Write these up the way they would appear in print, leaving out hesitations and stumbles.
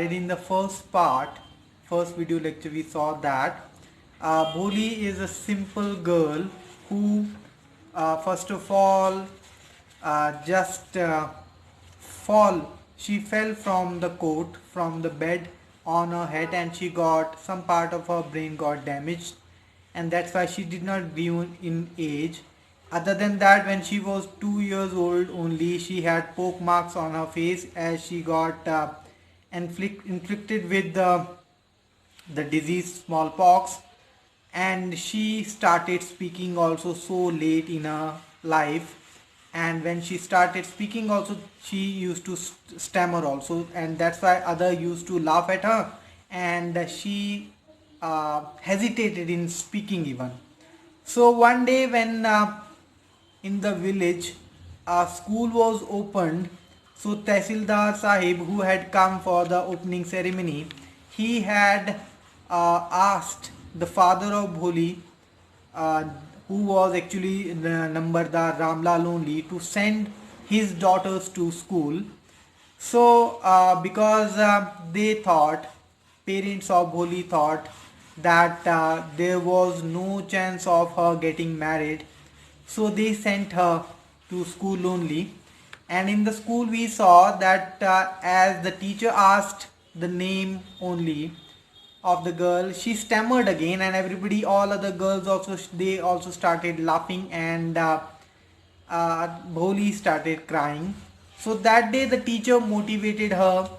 started in the first video lecture we saw that Bholi is a simple girl who first of all just fall she fell from the coat from the bed on her head, and she got some part of her brain got damaged, and that's why she did not grew in age. Other than that, when she was 2 years old only, she had poke marks on her face as she got inflicted with the disease smallpox, and she started speaking also so late in her life. And when she started speaking also, she used to stammer also, and that's why other used to laugh at her, and she hesitated in speaking even. So one day when in the village a school was opened, so Tehsildar Sahib, who had come for the opening ceremony, he had asked the father of Bholi, uh, who was actually the Nambardar Ramlal only, to send his daughters to school. So because they thought, parents of Bholi thought that there was no chance of her getting married, so they sent her to school only. And in the school we saw that as the teacher asked the name only of the girl, she stammered again, and everybody, all other girls also, they also started laughing, and Bholi started crying. So that day the teacher motivated her,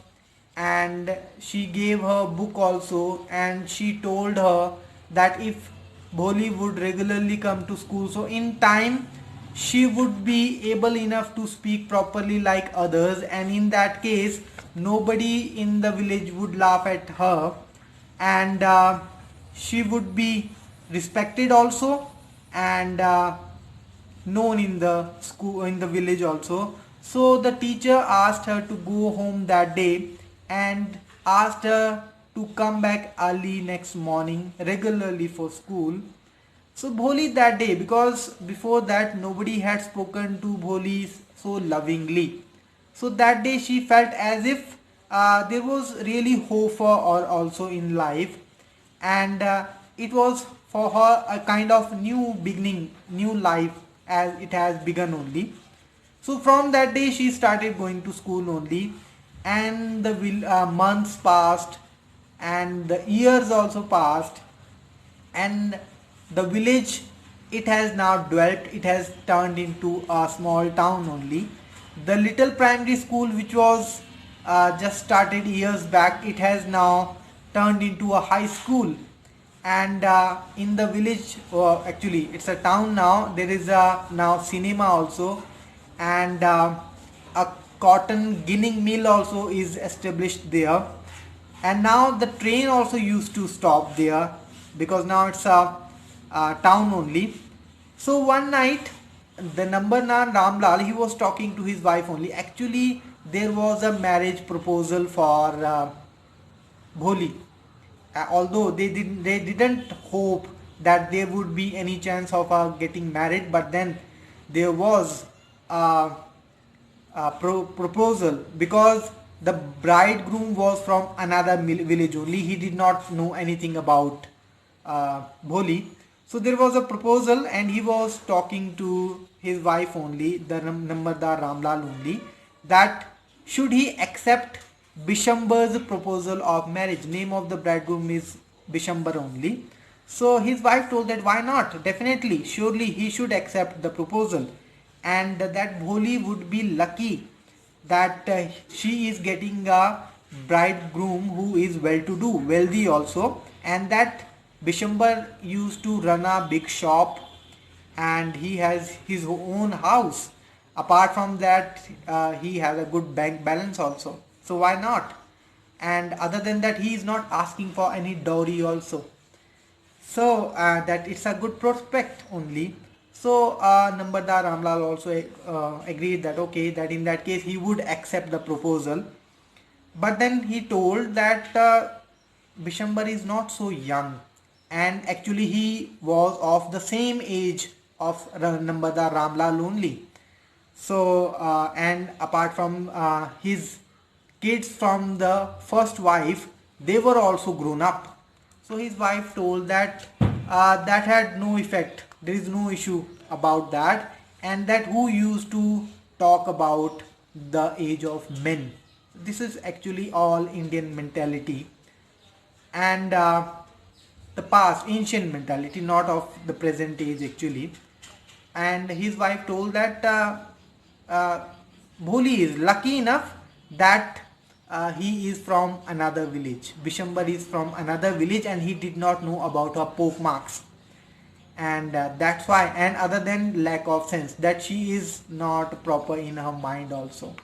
and she gave her book also, and she told her that if Bholi would regularly come to school, so in time she would be able enough to speak properly like others, and in that case nobody in the village would laugh at her, and she would be respected also, and known in the school, in the village also. So the teacher asked her to go home that day, and asked her to come back early next morning regularly for school. So Bholi that day, because before that nobody had spoken to Bholi so lovingly, so that day she felt as if there was really hope for her also in life, and it was for her a kind of new beginning, new life, as it has begun only. So from that day she started going to school only, and the months passed, and the years also passed, and the village, it has now dwelt, it has turned into a small town only. The little primary school which was just started years back, it has now turned into a high school. And in the village, actually it's a town now, there is a now cinema also, and a cotton ginning mill also is established there, and now the train also used to stop there, because now it's a town only. So one night the Nambarnar Ramlal, he was talking to his wife only. Actually there was a marriage proposal for Bholi. Although they didn't hope that there would be any chance of getting married, but then there was a, proposal, because the bridegroom was from another village only. He did not know anything about Bholi. So there was a proposal, and he was talking to his wife only, the Nambardar Ramlal only, that should he accept Bishambar's proposal of marriage. Name of the bridegroom is Bishambar only. So his wife told that why not? Definitely, surely he should accept the proposal, and that Bholi would be lucky that she is getting a bridegroom who is well to do, wealthy also, and that Bishambar used to run a big shop, and he has his own house. Apart from that, he has a good bank balance also. So why not? And other than that, he is not asking for any dowry also. So that it's a good prospect only. So Nambardar Ramlal also agreed that okay, that in that case he would accept the proposal. But then he told that Bishambar is not so young, and actually he was of the same age of Nambardar Ramlal only. So and apart from his kids from the first wife, they were also grown up. So his wife told that that had no effect, there is no issue about that, and that who used to talk about the age of men. This is actually all Indian mentality, and the past ancient mentality, not of the present age actually. And his wife told that uh, Bholi is lucky enough that he is from another village. Bishambar is from another village and he did not know about her poke marks. And that's why, and other than lack of sense, that she is not proper in her mind also.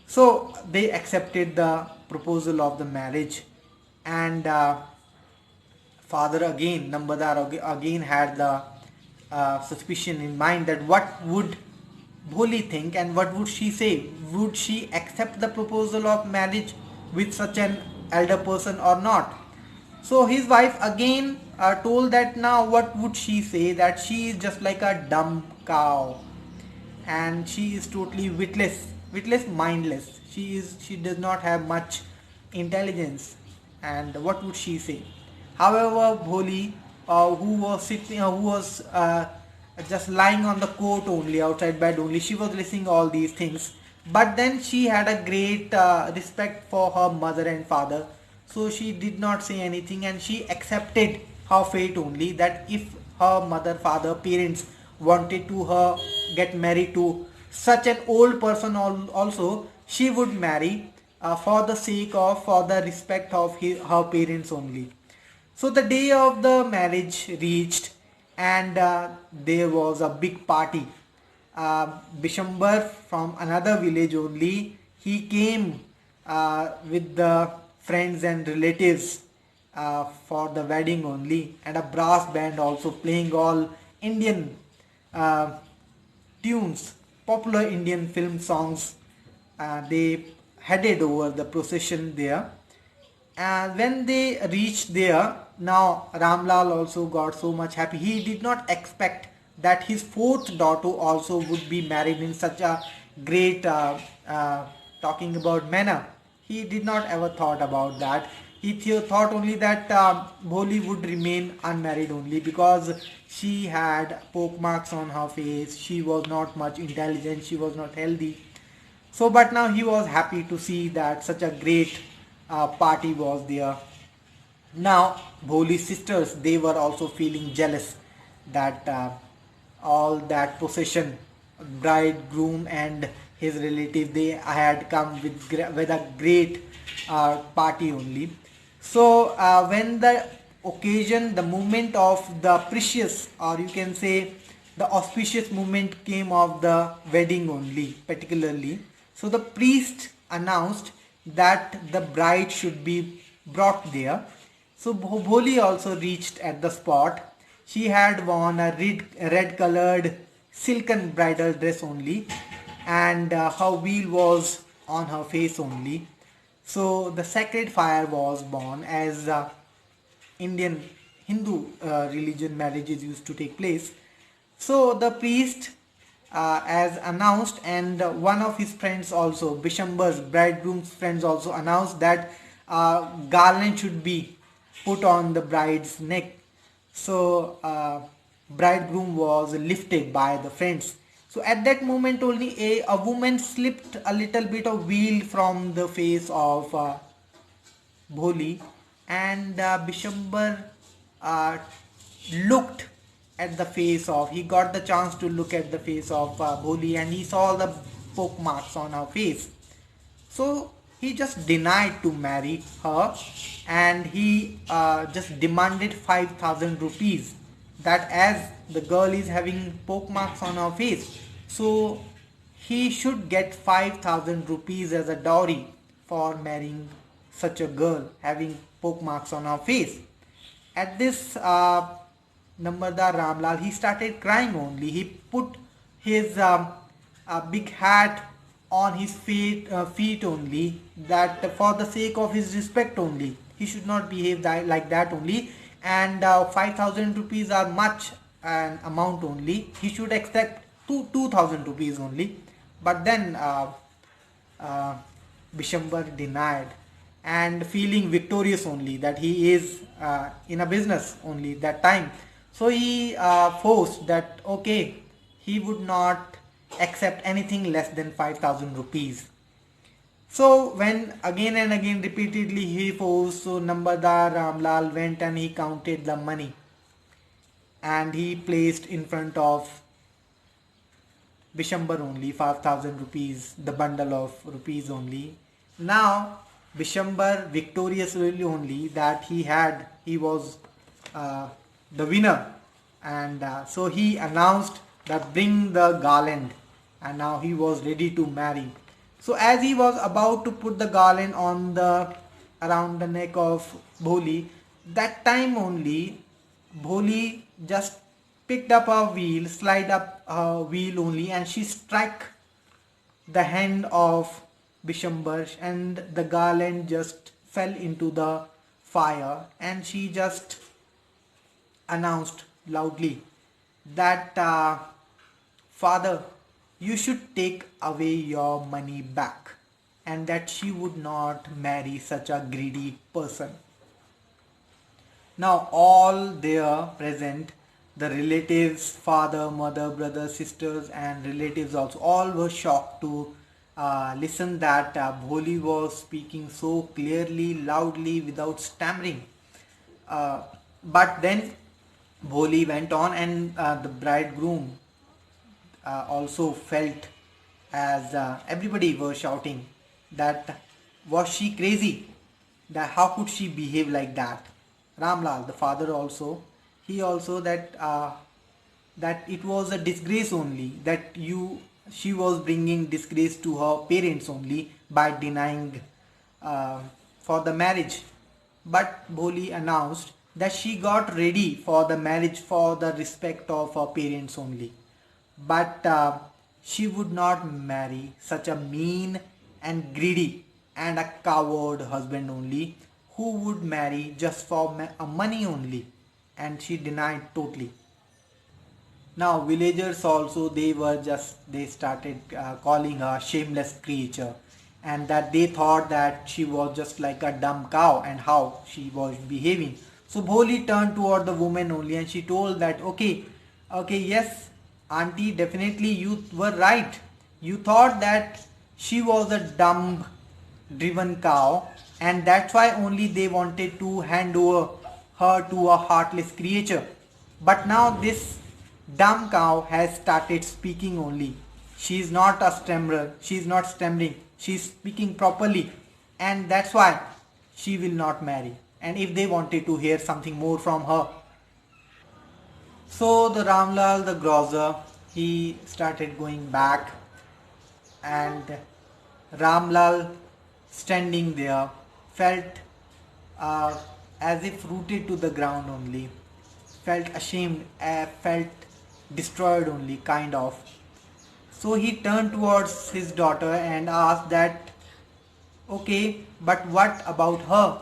So they accepted the proposal of the marriage, and father again, Nambadar again had the suspicion in mind that what would Bholi think and what would she say? Would she accept the proposal of marriage with such an elder person or not? So his wife again told that now what would she say, that she is just like a dumb cow and she is totally witless, mindless. She does not have much intelligence, and what would she say? However, Bholi, who was sitting, who was just lying on the coat only, outside bed only, she was listening all these things. But then she had a great respect for her mother and father, so she did not say anything, and she accepted her fate only, that if her mother, father, parents wanted to her get married to such an old person also, she would marry for the sake of, for the respect of her parents only. So the day of the marriage reached, and there was a big party. Bishambar from another village only, he came with the friends and relatives for the wedding only, and a brass band also playing all Indian uh, tunes, popular Indian film songs. They headed over the procession there. And when they reached there, now Ramlal also got so much happy. He did not expect that his fourth daughter also would be married in such a great, talking about manner. He did not ever thought about that. He thought only that Bholi would remain unmarried only because she had poke marks on her face. She was not much intelligent. She was not healthy. So, but now he was happy to see that such a great party was there. Now, Bholi's sisters, they were also feeling jealous that all that possession, bride, groom, and his relative, they had come with a great party only. So, when the occasion, the moment of the precious, or you can say the auspicious moment came of the wedding only, particularly. So the priest announced that the bride should be brought there. So Bholi also reached at the spot. She had worn a red colored silken bridal dress only, and her veil was on her face only. So the sacred fire was born, as Indian Hindu religion marriages used to take place. So the priest, as announced, and one of his friends also, Bishambar's bridegroom's friends also announced that garland should be put on the bride's neck. So bridegroom was lifted by the friends. So at that moment only a woman slipped a little bit of veil from the face of Bholi, and Bishambar uh, looked at the face of, he got the chance to look at the face of Bholi, and he saw the poke marks on her face. So he just denied to marry her, and he just demanded 5,000 rupees, that as the girl is having poke marks on her face, so he should get 5,000 rupees as a dowry for marrying such a girl having poke marks on her face. At this, Nambardar Ramlal, he started crying only. He put his big hat on his feet only, that for the sake of his respect only. He should not behave like that only. And 5,000 rupees are much an amount only. He should accept 2,000 rupees only. But then uh, Bishambar denied, and feeling victorious only that he is in a business only that time. So he forced that okay, he would not accept anything less than 5,000 rupees. So when again and again repeatedly he forced, so Nambadar Ramlal went and he counted the money and he placed in front of Bishambar only 5,000 rupees, the bundle of rupees only. Now Bishambar victoriously only that he was uh, the winner, and so he announced that bring the garland, and now he was ready to marry. So as he was about to put the garland on the around the neck of Bholi, that time only Bholi just picked up a wheel, slide up a wheel only, and she struck the hand of Bishambar, and the garland just fell into the fire, and she just announced loudly that father, you should take away your money back, and that she would not marry such a greedy person. Now all there present, the relatives, father, mother, brother, sisters and relatives also, all were shocked to listen that Bholi was speaking so clearly, loudly, without stammering. Uh, but then Bholi went on, and the bridegroom also felt as everybody was shouting that was she crazy, that how could she behave like that. Ramlal the father also, he also that it was a disgrace only, that you she was bringing disgrace to her parents only by denying uh, for the marriage. But Bholi announced that she got ready for the marriage for the respect of her parents only, but she would not marry such a mean and greedy and a coward husband only, who would marry just for money only, and she denied totally. Now villagers also, they started calling her shameless creature, and that they thought that she was just like a dumb cow and how she was behaving. So Bholi turned toward the woman only and she told that okay, yes auntie, definitely you were right. You thought that she was a dumb driven cow, and that's why only they wanted to hand over her to a heartless creature. But now this dumb cow has started speaking only. She is not a stammerer, she is not stammering, she is speaking properly, and that's why she will not marry. And if they wanted to hear something more from her, so the Ramlal the grocer, he started going back, and Ramlal standing there felt uh, as if rooted to the ground only, felt ashamed, felt destroyed only, kind of. So he turned towards his daughter and asked that, okay, but what about her?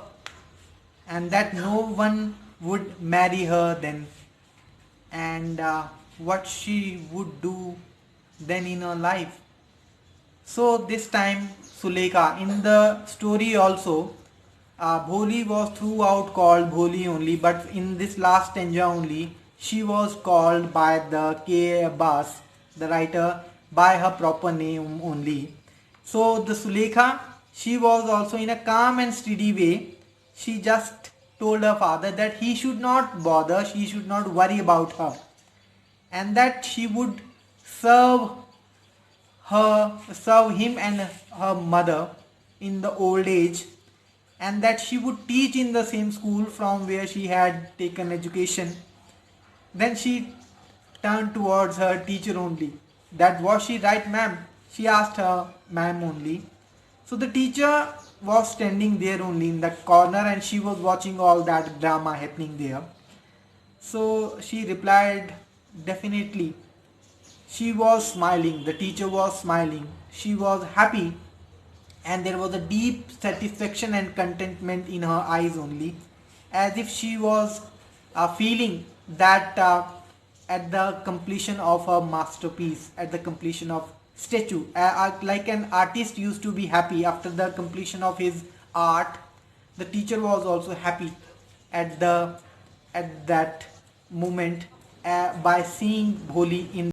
And that no one would marry her then, and what she would do then in her life. So this time Sulekha, in the story also, Bholi was throughout called Bholi only, but in this last stanza only, she was called by the K. Abbas, the writer, by her proper name only. So the Sulekha, she was also in a calm and steady way. She just told her father that he should not bother, she should not worry about her, and that she would serve serve him and her mother in the old age, and that she would teach in the same school from where she had taken education. Then she turned towards her teacher only. That was she right, ma'am? She asked her ma'am only. So the teacher was standing there only in that corner, and she was watching all that drama happening there. So she replied, definitely. She was smiling, the teacher was smiling, she was happy, and there was a deep satisfaction and contentment in her eyes only, as if she was feeling that at the completion of her masterpiece, at the completion of statue. Like an artist used to be happy after the completion of his art, the teacher was also happy at the at that moment by seeing Bholi in